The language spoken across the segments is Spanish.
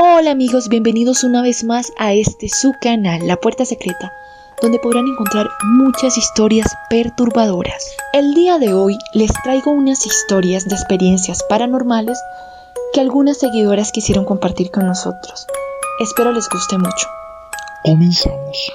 Hola amigos, bienvenidos una vez más a su canal, La Puerta Secreta, donde podrán encontrar muchas historias perturbadoras. El día de hoy les traigo unas historias de experiencias paranormales que algunas seguidoras quisieron compartir con nosotros. Espero les guste mucho. Comenzamos.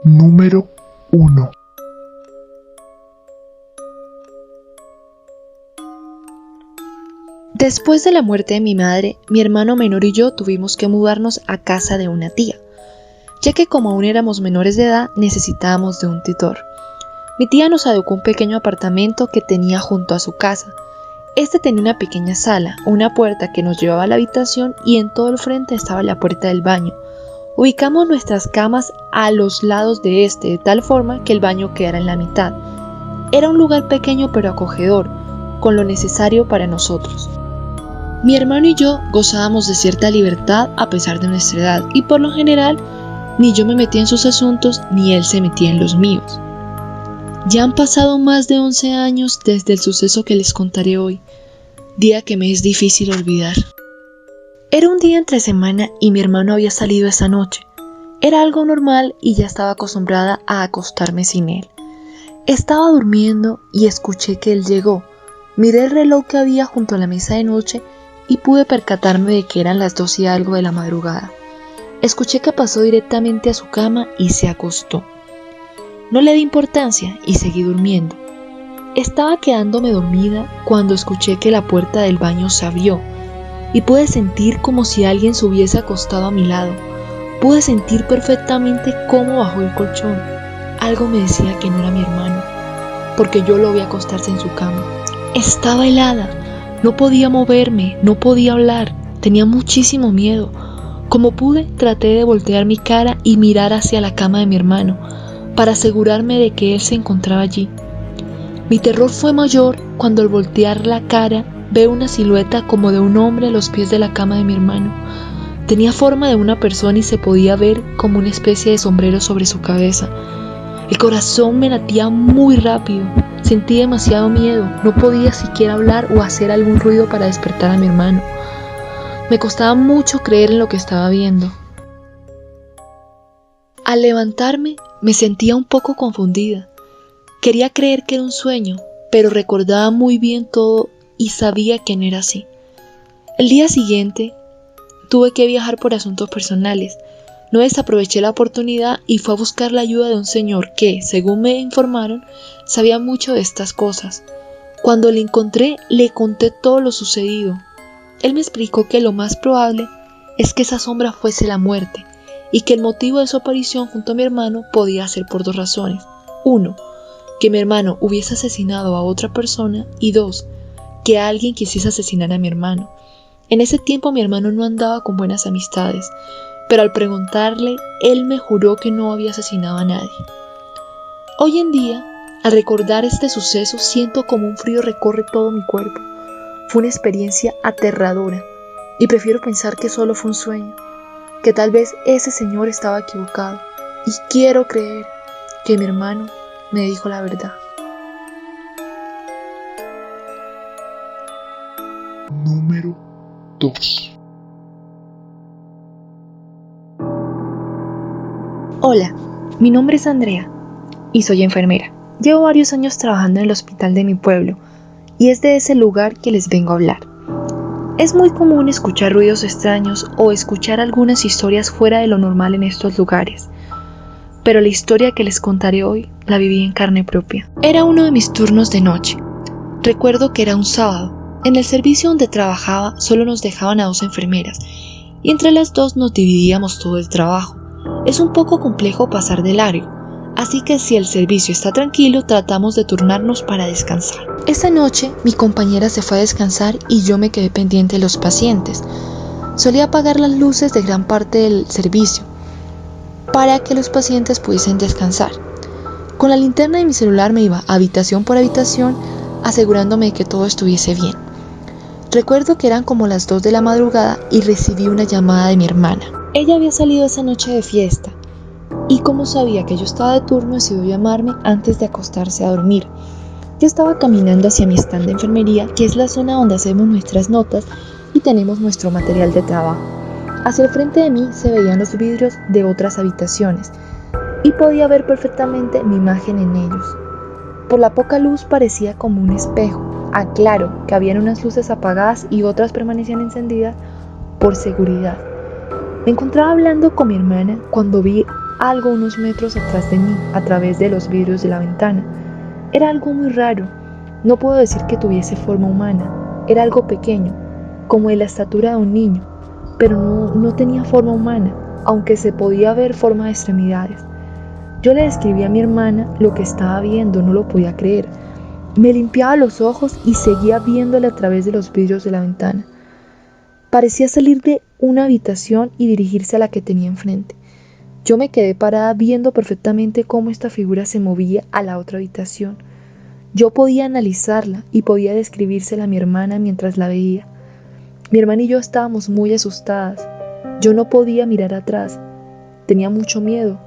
Número 1. Después de la muerte de mi madre, mi hermano menor y yo tuvimos que mudarnos a casa de una tía, ya que como aún éramos menores de edad necesitábamos de un tutor. Mi tía nos adecuó un pequeño apartamento que tenía junto a su casa. Este tenía una pequeña sala, una puerta que nos llevaba a la habitación y en todo el frente estaba la puerta del baño. Ubicamos nuestras camas a los lados de de tal forma que el baño quedara en la mitad. Era un lugar pequeño pero acogedor, con lo necesario para nosotros. Mi hermano y yo gozábamos de cierta libertad a pesar de nuestra edad y por lo general ni yo me metía en sus asuntos ni él se metía en los míos. Ya han pasado más de 11 años desde el suceso que les contaré hoy, día que me es difícil olvidar. Era un día entre semana y mi hermano había salido esa noche. Era algo normal y ya estaba acostumbrada a acostarme sin él. Estaba durmiendo y escuché que él llegó. Miré el reloj que había junto a la mesa de noche y pude percatarme de que eran las 2 y algo de la madrugada. Escuché que pasó directamente a su cama y se acostó. No le di importancia y seguí durmiendo. Estaba quedándome dormida cuando escuché que la puerta del baño se abrió y pude sentir como si alguien se hubiese acostado a mi lado. Pude sentir perfectamente cómo bajó el colchón. Algo me decía que no era mi hermano, porque yo lo vi acostarse en su cama. Estaba helada, no podía moverme, no podía hablar, tenía muchísimo miedo. Como pude, traté de voltear mi cara y mirar hacia la cama de mi hermano, para asegurarme de que él se encontraba allí. Mi terror fue mayor cuando al voltear la cara veo una silueta como de un hombre a los pies de la cama de mi hermano. Tenía forma de una persona y se podía ver como una especie de sombrero sobre su cabeza. El corazón me latía muy rápido, sentí demasiado miedo, no podía siquiera hablar o hacer algún ruido para despertar a mi hermano. Me costaba mucho creer en lo que estaba viendo. Al levantarme, me sentía un poco confundida. Quería creer que era un sueño, pero recordaba muy bien todo y sabía que no era así. El día siguiente, tuve que viajar por asuntos personales. No desaproveché la oportunidad y fui a buscar la ayuda de un señor que, según me informaron, sabía mucho de estas cosas. Cuando le encontré, le conté todo lo sucedido. Él me explicó que lo más probable es que esa sombra fuese la muerte y que el motivo de su aparición junto a mi hermano podía ser por 2 razones. 1, que mi hermano hubiese asesinado a otra persona y 2, que alguien quisiese asesinar a mi hermano. En ese tiempo mi hermano no andaba con buenas amistades, pero al preguntarle, él me juró que no había asesinado a nadie. Hoy en día, al recordar este suceso, siento como un frío recorre todo mi cuerpo. Fue una experiencia aterradora y prefiero pensar que solo fue un sueño, que tal vez ese señor estaba equivocado y quiero creer que mi hermano me dijo la verdad. Número 2. Hola, mi nombre es Andrea y soy enfermera. Llevo varios años trabajando en el hospital de mi pueblo y es de ese lugar que les vengo a hablar. Es muy común escuchar ruidos extraños o escuchar algunas historias fuera de lo normal en estos lugares, pero la historia que les contaré hoy la viví en carne propia. Era uno de mis turnos de noche. Recuerdo que era un sábado. En el servicio donde trabajaba solo nos dejaban a 2 enfermeras y entre las 2 nos dividíamos todo el trabajo. Es un poco complejo pasar de largo, así que si el servicio está tranquilo tratamos de turnarnos para descansar. Esa noche mi compañera se fue a descansar y yo me quedé pendiente de los pacientes. Solía apagar las luces de gran parte del servicio para que los pacientes pudiesen descansar. Con la linterna de mi celular me iba habitación por habitación asegurándome de que todo estuviese bien. Recuerdo que eran como las 2 de la madrugada y recibí una llamada de mi hermana. Ella había salido esa noche de fiesta y como sabía que yo estaba de turno decidió llamarme antes de acostarse a dormir. Yo estaba caminando hacia mi stand de enfermería, que es la zona donde hacemos nuestras notas y tenemos nuestro material de trabajo. Hacia el frente de mí se veían los vidrios de otras habitaciones y podía ver perfectamente mi imagen en ellos. Por la poca luz parecía como un espejo. Aclaro que habían unas luces apagadas y otras permanecían encendidas por seguridad. Me encontraba hablando con mi hermana cuando vi algo unos metros atrás de mí a través de los vidrios de la ventana. Era algo muy raro. No puedo decir que tuviese forma humana. Era algo pequeño, como de la estatura de un niño, pero no tenía forma humana, aunque se podía ver forma de extremidades. Yo le describí a mi hermana lo que estaba viendo, no lo podía creer. Me limpiaba los ojos y seguía viéndole a través de los vidrios de la ventana. Parecía salir de una habitación y dirigirse a la que tenía enfrente. Yo me quedé parada viendo perfectamente cómo esta figura se movía a la otra habitación. Yo podía analizarla y podía describírsela a mi hermana mientras la veía. Mi hermana y yo estábamos muy asustadas. Yo no podía mirar atrás. Tenía mucho miedo.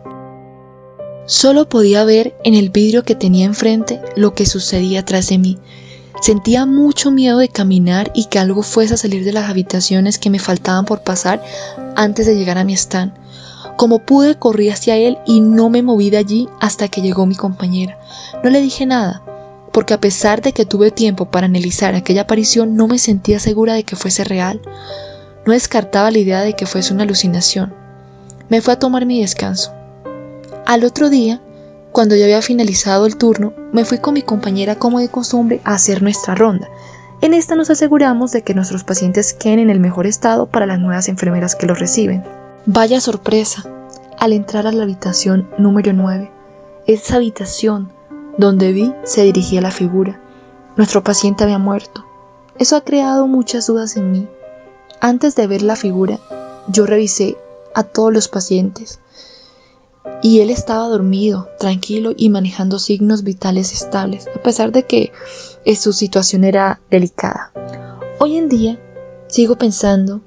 Solo podía ver en el vidrio que tenía enfrente lo que sucedía atrás de mí. Sentía mucho miedo de caminar y que algo fuese a salir de las habitaciones que me faltaban por pasar antes de llegar a mi stand. Como pude, corrí hacia él y no me moví de allí hasta que llegó mi compañera. No le dije nada, porque a pesar de que tuve tiempo para analizar aquella aparición, no me sentía segura de que fuese real. No descartaba la idea de que fuese una alucinación. Me fui a tomar mi descanso. Al otro día, cuando ya había finalizado el turno, me fui con mi compañera como de costumbre a hacer nuestra ronda. En esta nos aseguramos de que nuestros pacientes queden en el mejor estado para las nuevas enfermeras que los reciben. Vaya sorpresa, al entrar a la habitación número 9, esa habitación donde vi se dirigía la figura. Nuestro paciente había muerto. Eso ha creado muchas dudas en mí. Antes de ver la figura, yo revisé a todos los pacientes y él estaba dormido, tranquilo y manejando signos vitales estables, a pesar de que su situación era delicada. Hoy en día sigo pensando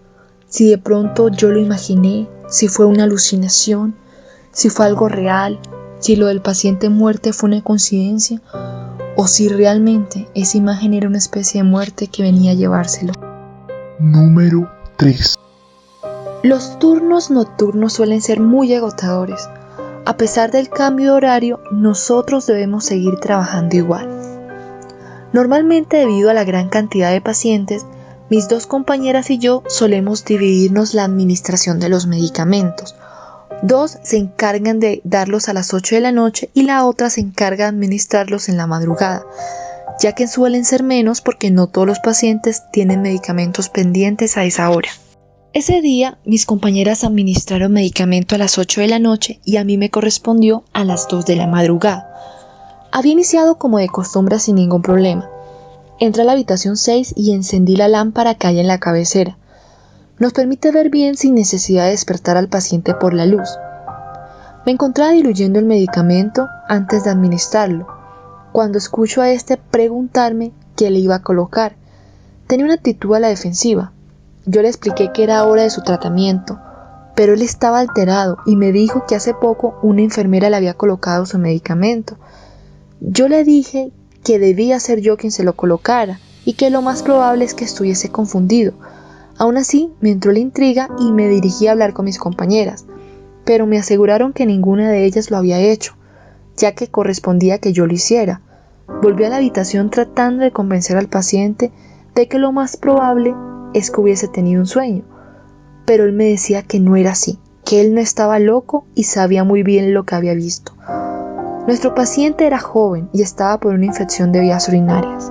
si de pronto yo lo imaginé, si fue una alucinación, si fue algo real, si lo del paciente muerte fue una coincidencia o si realmente esa imagen era una especie de muerte que venía a llevárselo. Número 3. Los turnos nocturnos suelen ser muy agotadores. A pesar del cambio de horario, nosotros debemos seguir trabajando igual. Normalmente, debido a la gran cantidad de pacientes, mis 2 compañeras y yo solemos dividirnos la administración de los medicamentos. 2 se encargan de darlos a las 8 de la noche y la otra se encarga de administrarlos en la madrugada, ya que suelen ser menos porque no todos los pacientes tienen medicamentos pendientes a esa hora. Ese día, mis compañeras administraron medicamento a las 8 de la noche y a mí me correspondió a las 2 de la madrugada. Había iniciado como de costumbre sin ningún problema. Entré a la habitación 6 y encendí la lámpara que hay en la cabecera. Nos permite ver bien sin necesidad de despertar al paciente por la luz. Me encontraba diluyendo el medicamento antes de administrarlo, cuando escucho a este preguntarme qué le iba a colocar. Tenía una actitud a la defensiva. Yo le expliqué que era hora de su tratamiento, pero él estaba alterado y me dijo que hace poco una enfermera le había colocado su medicamento. Yo le dije que debía ser yo quien se lo colocara y que lo más probable es que estuviese confundido. Aún así, me entró la intriga y me dirigí a hablar con mis compañeras, pero me aseguraron que ninguna de ellas lo había hecho, ya que correspondía que yo lo hiciera. Volví a la habitación tratando de convencer al paciente de que lo más probable es que hubiese tenido un sueño, pero él me decía que no era así, que él no estaba loco y sabía muy bien lo que había visto. Nuestro paciente era joven y estaba por una infección de vías urinarias.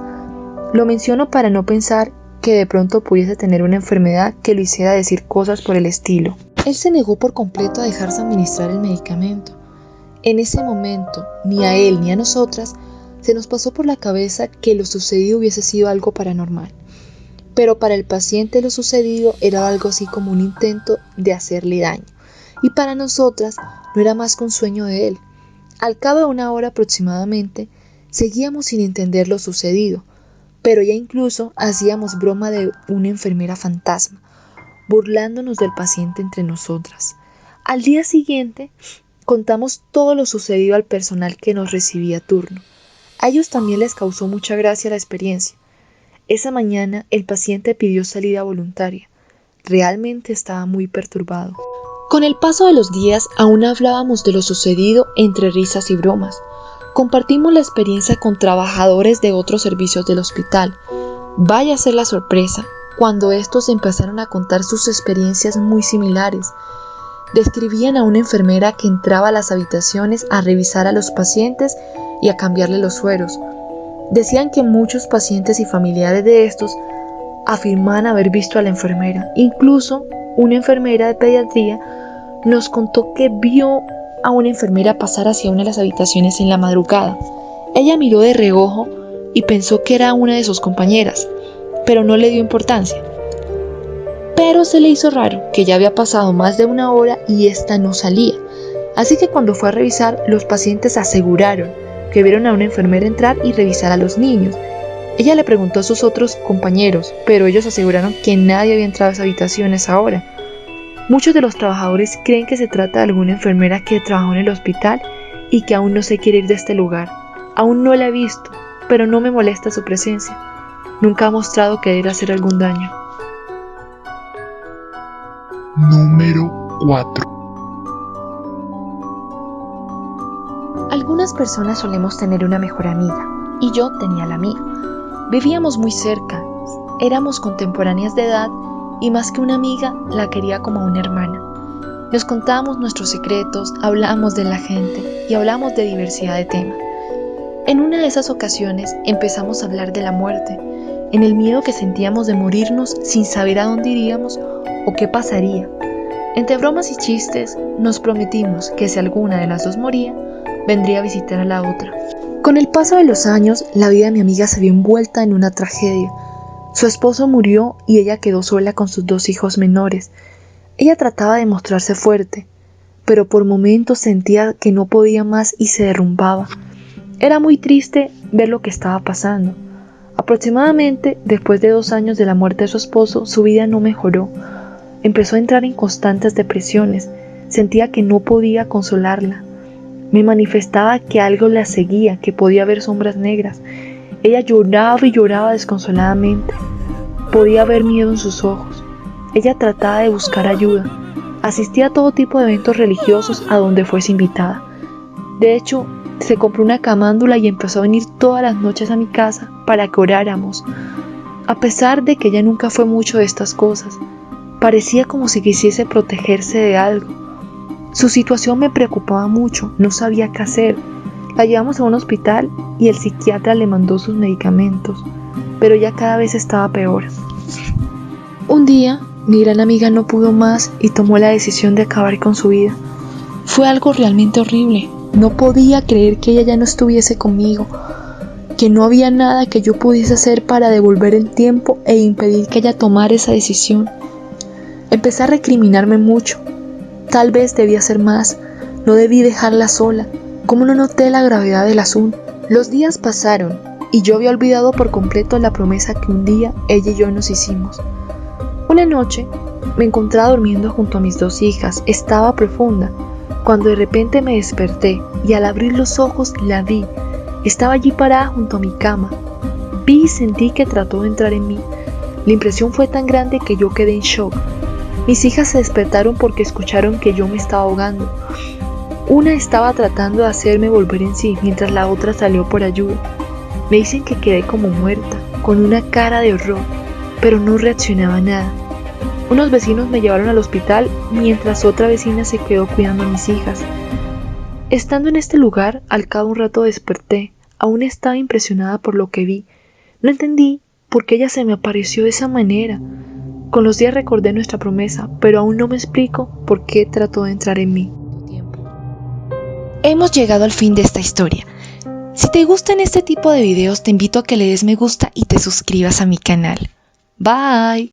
Lo menciono para no pensar que de pronto pudiese tener una enfermedad que lo hiciera decir cosas por el estilo. Él se negó por completo a dejarse administrar el medicamento. En ese momento, ni a él ni a nosotras se nos pasó por la cabeza que lo sucedido hubiese sido algo paranormal. Pero para el paciente lo sucedido era algo así como un intento de hacerle daño. Y para nosotras no era más que un sueño de él. Al cabo de una hora aproximadamente, seguíamos sin entender lo sucedido, pero ya incluso hacíamos broma de una enfermera fantasma, burlándonos del paciente entre nosotras. Al día siguiente, contamos todo lo sucedido al personal que nos recibía a turno. A ellos también les causó mucha gracia la experiencia. Esa mañana el paciente pidió salida voluntaria. Realmente estaba muy perturbado. Con el paso de los días aún hablábamos de lo sucedido entre risas y bromas. Compartimos la experiencia con trabajadores de otros servicios del hospital. Vaya a ser la sorpresa cuando estos empezaron a contar sus experiencias muy similares. Describían a una enfermera que entraba a las habitaciones a revisar a los pacientes y a cambiarle los sueros. Decían que muchos pacientes y familiares de estos afirmaban haber visto a la enfermera. Incluso una enfermera de pediatría nos contó que vio a una enfermera pasar hacia una de las habitaciones en la madrugada. Ella miró de reojo y pensó que era una de sus compañeras, pero no le dio importancia. Pero se le hizo raro que ya había pasado más de una hora y esta no salía. Así que cuando fue a revisar, los pacientes aseguraron que vieron a una enfermera entrar y revisar a los niños. Ella le preguntó a sus otros compañeros, pero ellos aseguraron que nadie había entrado a esa habitación a esa hora. Muchos de los trabajadores creen que se trata de alguna enfermera que trabajó en el hospital y que aún no se quiere ir de este lugar. Aún no la he visto, pero no me molesta su presencia. Nunca ha mostrado querer hacer algún daño. Número 4. Algunas personas solemos tener una mejor amiga, y yo tenía la mía. Vivíamos muy cerca, éramos contemporáneas de edad, y más que una amiga, la quería como una hermana. Nos contábamos nuestros secretos, hablábamos de la gente y hablábamos de diversidad de temas. En una de esas ocasiones empezamos a hablar de la muerte, en el miedo que sentíamos de morirnos sin saber a dónde iríamos o qué pasaría. Entre bromas y chistes nos prometimos que si alguna de las dos moría, vendría a visitar a la otra. Con el paso de los años, la vida de mi amiga se vio envuelta en una tragedia. Su esposo murió y ella quedó sola con sus 2 hijos menores. Ella trataba de mostrarse fuerte, pero por momentos sentía que no podía más y se derrumbaba. Era muy triste ver lo que estaba pasando. Aproximadamente después de 2 años de la muerte de su esposo, su vida no mejoró. Empezó a entrar en constantes depresiones. Sentía que no podía consolarla. Me manifestaba que algo la seguía, que podía ver sombras negras. Ella lloraba y lloraba desconsoladamente. Podía ver miedo en sus ojos. Ella trataba de buscar ayuda. Asistía a todo tipo de eventos religiosos a donde fuese invitada. De hecho, se compró una camándula y empezó a venir todas las noches a mi casa para que oráramos. A pesar de que ella nunca fue mucho de estas cosas, parecía como si quisiese protegerse de algo. Su situación me preocupaba mucho, no sabía qué hacer. La llevamos a un hospital y el psiquiatra le mandó sus medicamentos, pero ya cada vez estaba peor. Un día, mi gran amiga no pudo más y tomó la decisión de acabar con su vida. Fue algo realmente horrible. No podía creer que ella ya no estuviese conmigo, que no había nada que yo pudiese hacer para devolver el tiempo e impedir que ella tomara esa decisión. Empecé a recriminarme mucho. Tal vez debía hacer más, no debí dejarla sola. ¿Cómo no noté la gravedad del asunto? Los días pasaron y yo había olvidado por completo la promesa que un día ella y yo nos hicimos. Una noche me encontraba durmiendo junto a mis 2 hijas, estaba profunda, cuando de repente me desperté y al abrir los ojos la vi. Estaba allí parada junto a mi cama. Vi y sentí que trató de entrar en mí. La impresión fue tan grande que yo quedé en shock. Mis hijas se despertaron porque escucharon que yo me estaba ahogando. Una estaba tratando de hacerme volver en sí, mientras la otra salió por ayuda. Me dicen que quedé como muerta, con una cara de horror, pero no reaccionaba a nada. Unos vecinos me llevaron al hospital, mientras otra vecina se quedó cuidando a mis hijas. Estando en este lugar, al cabo de un rato desperté. Aún estaba impresionada por lo que vi. No entendí por qué ella se me apareció de esa manera. Con los días recordé nuestra promesa, pero aún no me explico por qué trató de entrar en mí. Hemos llegado al fin de esta historia. Si te gustan este tipo de videos, te invito a que le des me gusta y te suscribas a mi canal. Bye.